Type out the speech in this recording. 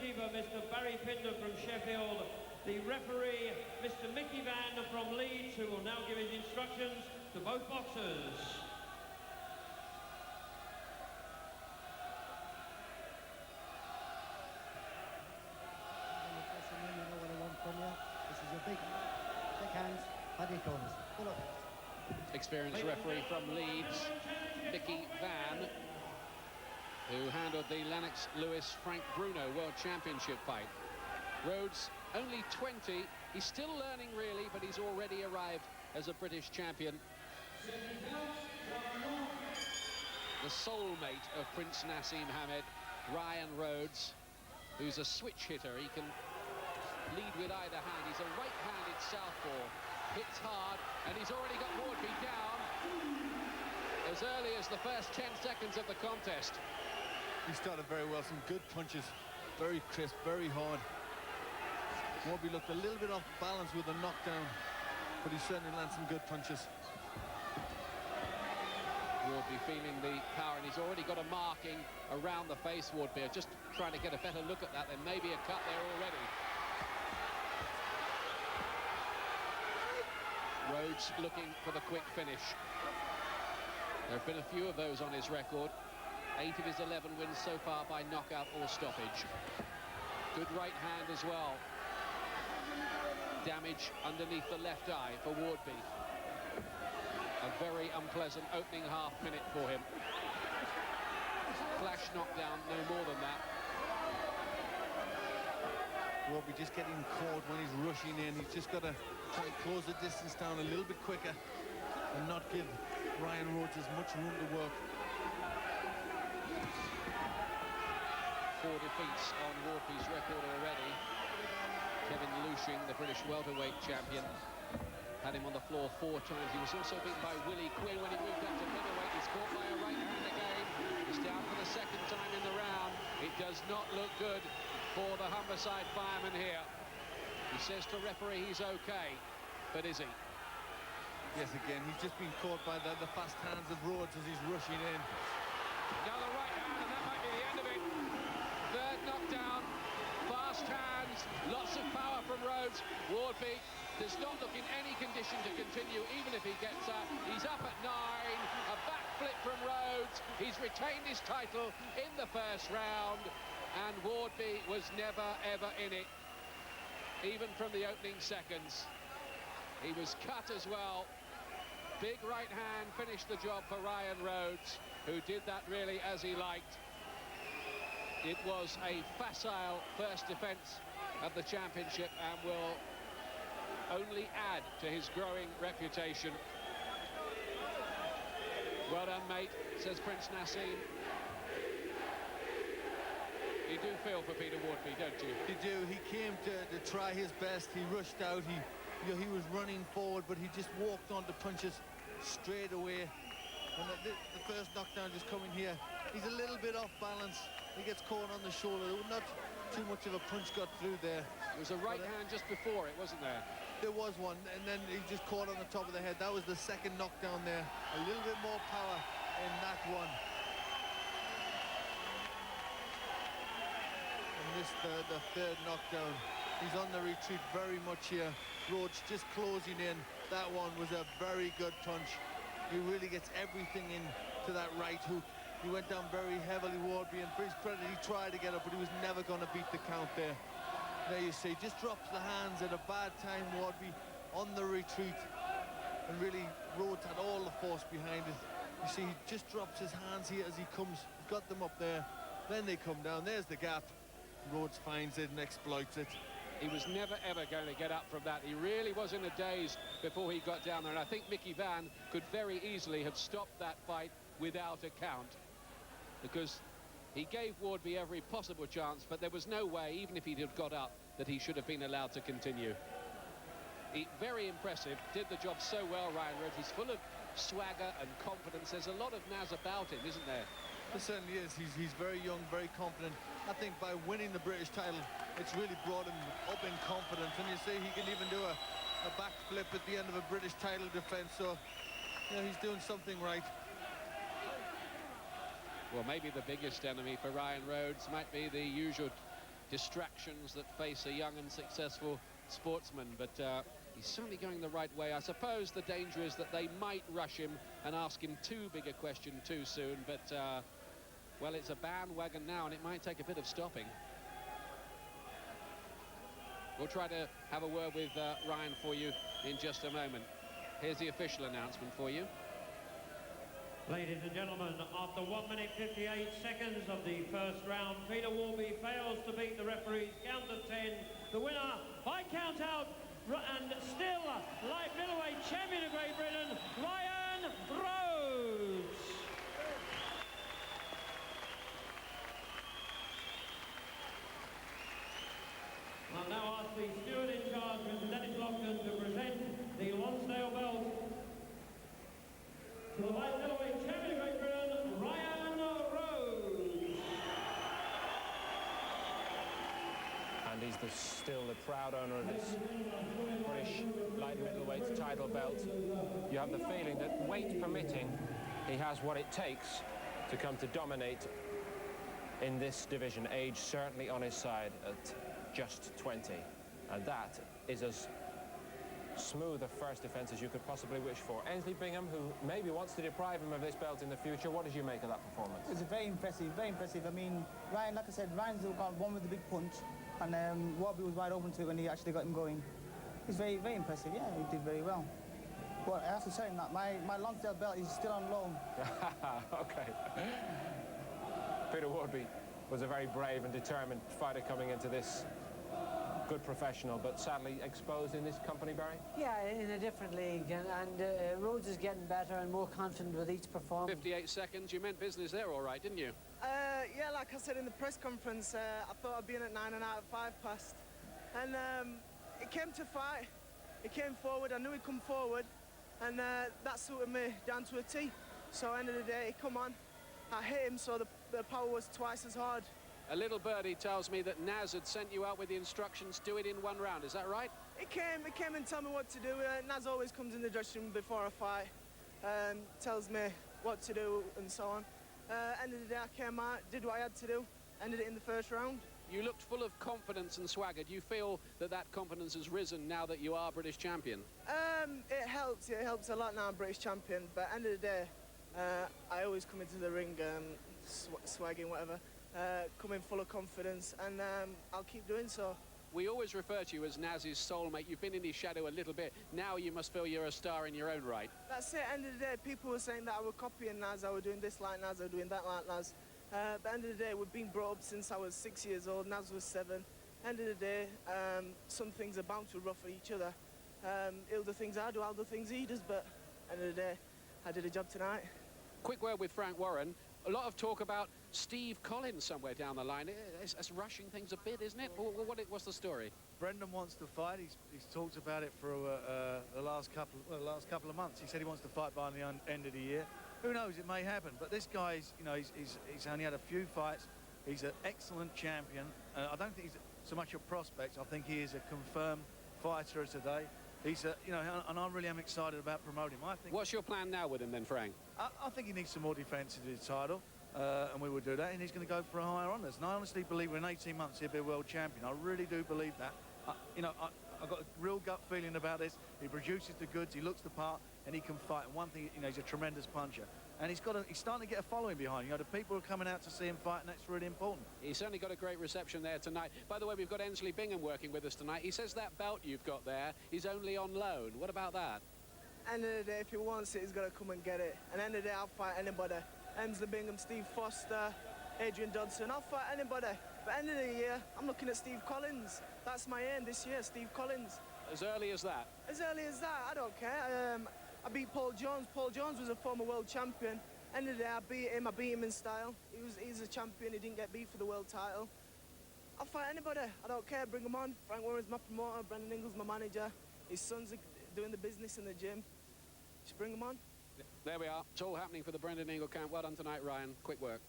judgekeeper, Mr. Barry Pinder from Sheffield, the referee, Mr. Mickey Van from Leeds, who will now give his instructions to both boxers. This is a big hand, paddy corners. Good luck. Experienced referee from Leeds, Mickey Van, who handled the Lennox Lewis-Frank Bruno World Championship fight. Rhodes, only 20. He's still learning, really, but he's already arrived as a British champion. The soulmate of Prince Nassim Hamed, Ryan Rhodes, who's a switch hitter. He can lead with either hand. He's a right-handed southpaw, hits hard, and he's already got Waudby down as early as the first 10 seconds of the contest. He started very well, some good punches, very crisp, very hard. Waudby looked a little bit off balance with a knockdown, but he certainly landed some good punches. Waudby feeling the power, and he's already got a marking around the face, Waudby. Just trying to get a better look at that. There may be a cut there already. Rhodes looking for the quick finish. There have been a few of those on his record. 8 of his 11 wins so far by knockout or stoppage. Good right hand as well. Damage underneath the left eye for Waudby. A very unpleasant opening half-minute for him. Flash knockdown, no more than that. Waudby just getting caught when he's rushing in. He's just got to try and close the distance down a little bit quicker and not give Ryan Rhodes as much room to work. 4 defeats on Waudby's record already. Kevin Lushing, the British welterweight champion, had him on the floor 4 times. He was also beaten by Willie Quinn when he moved up to middleweight. He's caught by a right hand again. He's down for the 2nd time in the round. It does not look good for the Humberside fireman here. He says to referee he's okay, but is he? Yes, again, he's just been caught by the fast hands of Rhodes as he's rushing in. Now the right hand, and that might be the end of it. 3rd knockdown, fast hands, lots of power from Rhodes. Waudby does not look in any condition to continue, even if he gets up. He's up at 9, a backflip from Rhodes. He's retained his title in the 1st round, and Waudby was never, ever in it, even from the opening seconds. He was cut as well. Big right hand finished the job for Ryan Rhodes, who did that really as he liked. It was a facile first defence of the championship and will only add to his growing reputation. Well done, mate, says Prince Nassim. You do feel for Peter Waudby, don't you? You do. He came to try his best. He rushed out. He was running forward, but he just walked on to punches straight away. And the first knockdown just coming here, he's a little bit off balance. He gets caught on the shoulder. Not too much of a punch got through there. There was a right hand just before it, wasn't there? There was one, and then he just caught on the top of the head. That was the 2nd knockdown there. A little bit more power in that one. And this the 3rd knockdown. He's on the retreat very much here. Rhodes just closing in. That one was a very good punch. He really gets everything into that right hook. He went down very heavily, Waudby, and for his credit, he tried to get up, but he was never going to beat the count there. There you see, just drops the hands at a bad time, Waudby, on the retreat. And really, Rhodes had all the force behind it. You see, he just drops his hands here as he comes. He's got them up there. Then they come down. There's the gap. Rhodes finds it and exploits it. He was never, ever going to get up from that. He really was in a daze before he got down there. And I think Mickey Van could very easily have stopped that fight without a count, because he gave Waudby every possible chance, but there was no way, even if he had got up, that he should have been allowed to continue. Very impressive, did the job so well, Ryan Rhodes. He's full of swagger and confidence. There's a lot of Naz about him, isn't there? There certainly is. He's very young, very confident. I think by winning the British title, it's really brought him up in confidence. And you see, he can even do a backflip at the end of a British title defense. So, you know, he's doing something right. Well, maybe the biggest enemy for Ryan Rhodes might be the usual distractions that face a young and successful sportsman, but he's certainly going the right way. I suppose the danger is that they might rush him and ask him too big a question too soon, but well, it's a bandwagon now, and it might take a bit of stopping. We'll try to have a word with Ryan for you in just a moment. Here's the official announcement for you. Ladies and gentlemen, after 1 minute 58 seconds of the first round, Peter Waudby fails to beat the referee's count of 10. The winner by count out, and still light middleweight champion of Great Britain, Ryan Rhodes. I'll now ask the steward in charge, Mr. Dennis Lockton, to present the Lonsdale belt to the light middleweight champion of Great Britain, Ryan Rhodes. And he's still the proud owner of this British light middleweight title belt. You have the feeling that, weight permitting, he has what it takes to come to dominate in this division. Age certainly on his side at just 20, and that is as smooth a first defence as you could possibly wish for. Ainsley Bingham, who maybe wants to deprive him of this belt in the future, what did you make of that performance? It was very impressive, very impressive. I mean, Ryan, like I said, Ryan's got one with the big punch, and Waudby was wide open to it when he actually got him going. He's very, very impressive, yeah, he did very well. But I have to tell him that my Lonsdale belt is still on loan. Okay. Peter Waudby was a very brave and determined fighter coming into this. Good professional, but sadly exposed in this company, Barry? Yeah, in a different league, and Rhodes is getting better and more confident with each performance. 58 seconds, you meant business there all right, didn't you? Yeah, like I said in the press conference, I thought I'd been at 9 out of 5 past. And it came to fight. He came forward, I knew he'd come forward, and that suited me down to a T. So end of the day, he come on, I hit him, so the power was twice as hard. A little birdie tells me that Naz had sent you out with the instructions, do it in 1 round, is that right? He came and told me what to do. Naz always comes in the dressing room before a fight, tells me what to do and so on. End of the day, I came out, did what I had to do, ended it in the first round. You looked full of confidence and swagger. Do you feel that that confidence has risen now that you are British champion? It helps a lot now I'm British champion, but end of the day, I always come into the ring swagging, whatever. Coming full of confidence, and I'll keep doing so. We always refer to you as Naz's soulmate. You've been in his shadow a little bit. Now you must feel you're a star in your own right. That's it. End of the day, people were saying that I was copying Naz, I was doing this like Naz, I was doing that like Naz. But end of the day, we've been brought up since I was 6 years old. Naz was 7. End of the day, some things are bound to ruffle each other. He'll do things I do, I'll do things he does. But end of the day, I did a job tonight. Quick word with Frank Warren. A lot of talk about Steve Collins somewhere down the line. It's rushing things a bit, isn't it? What's the story? Brendan wants to fight. He's talked about it for the last couple of months. He said he wants to fight by the end of the year. Who knows? It may happen. But this guy, he's only had a few fights. He's an excellent champion. I don't think he's so much a prospect. I think he is a confirmed fighter today. He's and I really am excited about promoting him. I think. What's your plan now with him then, Frank? I think he needs some more defence to the title, and we will do that. And he's going to go for a higher honours. And I honestly believe in 18 months he'll be a world champion. I really do believe that. I've got a real gut feeling about this. He produces the goods. He looks the part, and he can fight. And one thing, he's a tremendous puncher. And he's starting to get a following behind him. The people are coming out to see him fight, and that's really important. He's certainly got a great reception there tonight. By the way, we've got Ainsley Bingham working with us tonight. He says that belt you've got there is only on loan. What about that? End of the day, if he wants it, he's got to come and get it. And end of the day, I'll fight anybody. Ainsley Bingham, Steve Foster, Adrian Dodson, I'll fight anybody. But end of the year, I'm looking at Steve Collins. That's my aim this year, Steve Collins. As early as that? As early as that, I don't care. I beat Paul Jones. Paul Jones was a former world champion. End of the day, I beat him in style. He's a champion, he didn't get beat for the world title. I'll fight anybody, I don't care, bring him on. Frank Warren's my promoter, Brendan Ingle's my manager. His son's doing the business in the gym. Just bring him on. There we are. It's all happening for the Brendan Ingle camp. Well done tonight, Ryan. Quick work.